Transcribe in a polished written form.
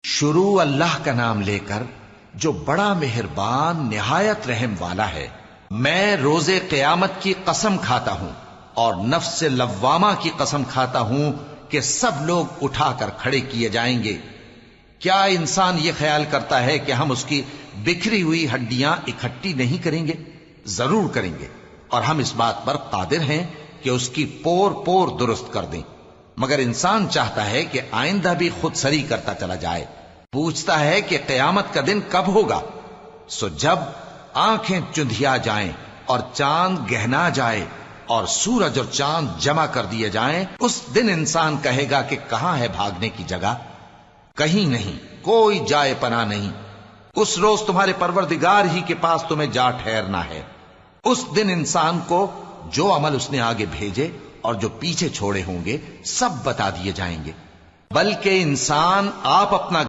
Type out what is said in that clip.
شروع اللہ کا نام لے کر جو بڑا مہربان نہایت رحم والا ہے۔ میں روز قیامت کی قسم کھاتا ہوں اور نفس لوامہ کی قسم کھاتا ہوں کہ سب لوگ اٹھا کر کھڑے کیے جائیں گے۔ کیا انسان یہ خیال کرتا ہے کہ ہم اس کی بکھری ہوئی ہڈیاں اکٹھی نہیں کریں گے؟ ضرور کریں گے، اور ہم اس بات پر قادر ہیں کہ اس کی پور پور درست کر دیں۔ مگر انسان چاہتا ہے کہ آئندہ بھی خود سری کرتا چلا جائے، پوچھتا ہے کہ قیامت کا دن کب ہوگا۔ سو جب آنکھیں چندھیا جائیں اور چاند گہنا جائے اور سورج اور چاند جمع کر دیے جائیں، اس دن انسان کہے گا کہ کہاں ہے بھاگنے کی جگہ؟ کہیں نہیں، کوئی جائے پناہ نہیں۔ اس روز تمہارے پروردگار ہی کے پاس تمہیں جا ٹھہرنا ہے۔ اس دن انسان کو جو عمل اس نے آگے بھیجے اور جو پیچھے چھوڑے ہوں گے سب بتا دیے جائیں گے، بلکہ انسان آپ اپنا